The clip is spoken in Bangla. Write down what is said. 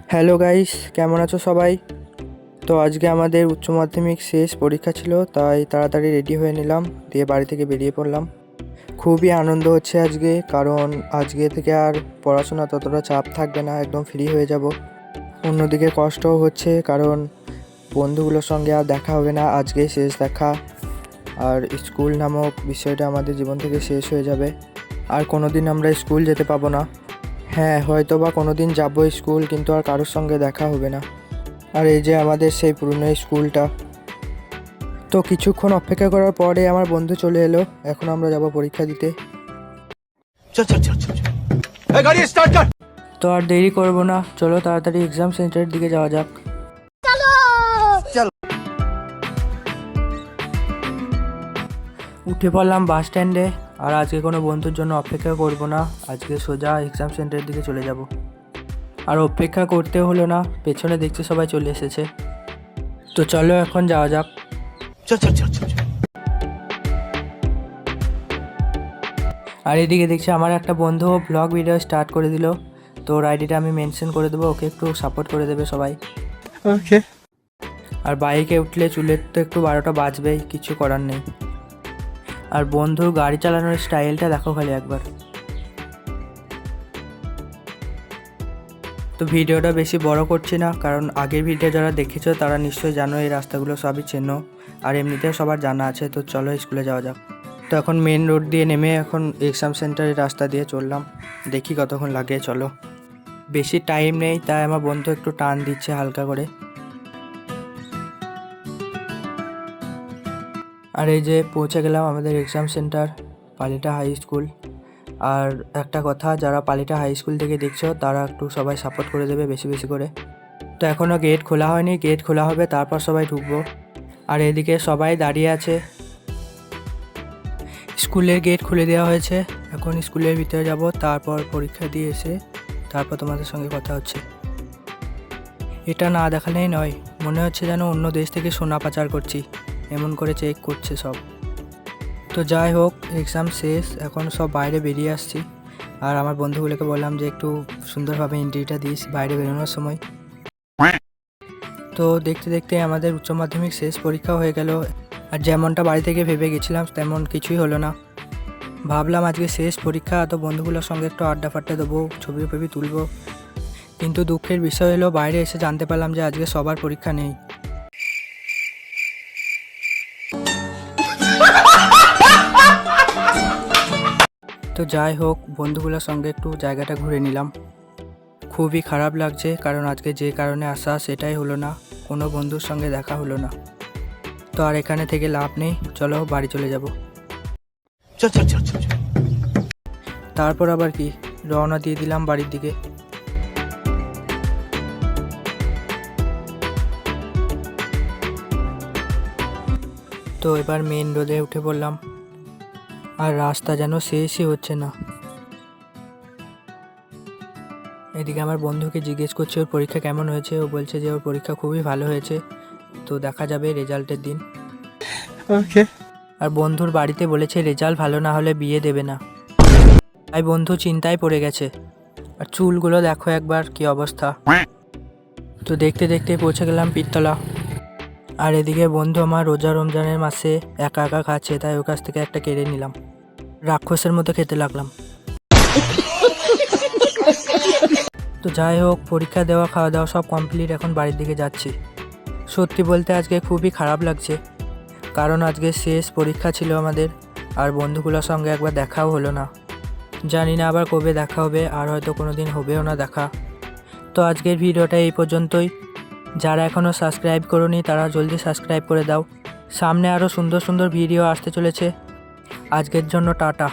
হ্যালো গাইস, কেমন আছো সবাই? তো আজকে আমাদের উচ্চ মাধ্যমিক শেষ পরীক্ষা ছিল, তাই তাড়াতাড়ি রেডি হয়ে নিলাম, দিয়ে বাড়ি থেকে বেরিয়ে পড়লাম। খুবই আনন্দ হচ্ছে আজকে, কারণ আজকে থেকে আর পড়াশোনা ততটা চাপ থাকবে না, একদম ফ্রি হয়ে যাব। অন্যদিকে কষ্টও হচ্ছে, কারণ বন্ধুগুলোর সঙ্গে আর দেখা হবে না, আজকে শেষ দেখা। আর স্কুল নামক বিষয়টা আমাদের জীবন থেকে শেষ হয়ে যাবে, আর কোনো দিন আমরা স্কুল যেতে পাবো না। হ্যাঁ, হয়তো বা কোনো দিন যাবো স্কুল, কিন্তু আর কারোর সঙ্গে দেখা হবে না। আর এই যে আমাদের সেই পুরনো স্কুলটা। তো কিছুক্ষণ অপেক্ষা করার পরে আমার বন্ধু চলে এলো, এখন আমরা যাব পরীক্ষা দিতে। चल चल चल चल चल ए, गाड़ी स्टार्ट कर। তো আর দেরি করব না, চলো তাড়াতাড়ি এক্সাম সেন্টারের দিকে যাওয়া যাক। चल উঠে পড়লাম বাস স্ট্যান্ডে, আর আজকে কোনো বন্ধুর জন্য অপেক্ষা করব না, আজকে সোজা এক্সাম সেন্টারের দিকে চলে যাব। আর অপেক্ষা করতে হলো না, পেছনে দেখছি সবাই চলে এসেছে। তো চলো এখন যাওয়া যাক। चल चल चल चल আর এদিকে দেখছি আমার একটা বন্ধু ব্লগ ভিডিও স্টার্ट করে দিল, তো ওর আইডিটা আমি মেনশন করে দেবো, ওকে একটু সাপোর্ট করে দেবে সবাই। ओके। আর বাইকে উঠলে চুলের তো একটু 12টা বাজবেই, কিছু করার নেই। আর বন্ধুর গাড়ি চালানোর স্টাইলটা দেখো খালি একবার। তো ভিডিওটা বেশি বড় করছি না, কারণ আগের ভিডিও যারা দেখেছো তারা নিশ্চয়ই জানো এই রাস্তাগুলো সবই চেনো, আর এমনিতেও সবার জানা আছে। তো চলো স্কুলে যাওয়া যাক। তো এখন মেন রোড দিয়ে নেমে এখন এক্সাম সেন্টারের রাস্তা দিয়ে চললাম, দেখি কতক্ষণ লাগে। চলো, বেশি টাইম নেই, তাই আমার বন্ধু একটু টান দিচ্ছে হালকা করে। আর এই যে পৌঁছে গেলাম আমাদের এক্সাম সেন্টার, পালিটা হাই স্কুল। আর একটা কথা, যারা পালিটা হাই স্কুল থেকে দেখছো তারা একটু সবাই সাপোর্ট করে দেবে বেশি বেশি করে। তো এখনও গেট খোলা হয়নি, গেট খোলা হবে তারপর সবাই ঢুকবো। আর এদিকে সবাই দাঁড়িয়ে আছে, স্কুলের গেট খুলে দেওয়া হয়েছে, এখন স্কুলের ভিতরে যাব, তারপর পরীক্ষা দিয়ে এসে তারপর তোমাদের সঙ্গে কথা হচ্ছে। এটা না দেখালেই নয়, মনে হচ্ছে যেন অন্য দেশ থেকে সোনা পাচার করছি, এমন করে চেক করছে সব। তো যাই হোক, এক্সাম শেষ, এখন সব বাইরে বেরিয়ে আসছি। আর আমার বন্ধুগুলোকে বললাম যে একটু সুন্দরভাবে এন্ট্রিটা দিস বাইরে বেরোনোর সময়। তো দেখতে দেখতে আমাদের উচ্চ মাধ্যমিক শেষ পরীক্ষা হয়ে গেল, আর যেমনটা বাড়ি থেকে ভেবে গেছিলাম তেমন কিছুই হলো না। ভাবলাম আজকে শেষ পরীক্ষা, তো বন্ধুগুলোর সঙ্গে একটু আড্ডা ফাড্ডা দেবো, ছবি ফবি তুলবো, কিন্তু দুঃখের বিষয় হলো বাইরে এসে জানতে পারলাম যে আজকে সবার পরীক্ষা নেই। তো যাই হোক, বন্ধুগুলোর সঙ্গে একটু জায়গাটা ঘুরে নিলাম। খুবই খারাপ লাগছে, কারণ আজকে যে কারণে আসা সেটাই হলো না, কোনো বন্ধুর সঙ্গে দেখা হলো না। তো আর এখানে থেকে লাভ নেই, চলো বাড়ি চলে যাব। चल चल चल चल তারপর আবার কি, রওনা দিয়ে দিলাম বাড়ির দিকে। তো এবার মেন রোডে উঠে পড়লাম, আর রাস্তা যেন শেষই হচ্ছে না। এদিকে আমার বন্ধুকে জিজ্ঞেস করছি ওর পরীক্ষা কেমন হয়েছে, ও বলছে যে ওর পরীক্ষা খুবই ভালো হয়েছে, তো দেখা যাবে রেজাল্টের দিন। ओके। আর বন্ধুর বাড়িতে বলেছে রেজাল্ট ভালো না হলে বিয়ে দেবে না, তাই বন্ধু চিন্তায় পড়ে গেছে। আর চুলগুলো দেখো একবার কি অবস্থা। তো দেখতে দেখতে পৌঁছে গেলাম পীরতলা। আর এদিকে বন্ধু আমার রোজা রমজানের মাসে একা একা খাচ্ছে, তাই ওর কাছ থেকে একটা কেড়ে নিলাম, রাক্ষসের মতো খেতে লাগলাম। তো যাই হোক, পরীক্ষা দেওয়া খাওয়া দাওয়া সব কমপ্লিট, এখন বাড়ির দিকে যাচ্ছি। সত্যি বলতে আজকে খুবই খারাপ লাগছে, কারণ আজকে শেষ পরীক্ষা ছিল আমাদের, আর বন্ধুগুলোর সঙ্গে একবার দেখাও হলো না। জানি না আবার কবে দেখা হবে, আর হয়তো কোনো দিন হবেও না দেখা। তো আজকের ভিডিওটা এই পর্যন্তই। যারা এখনও সাবস্ক্রাইব করোনি তারা জলদি সাবস্ক্রাইব করে দাও, সামনে আরও সুন্দর সুন্দর ভিডিও আসতে চলেছে। আজকের জন্য টাটা।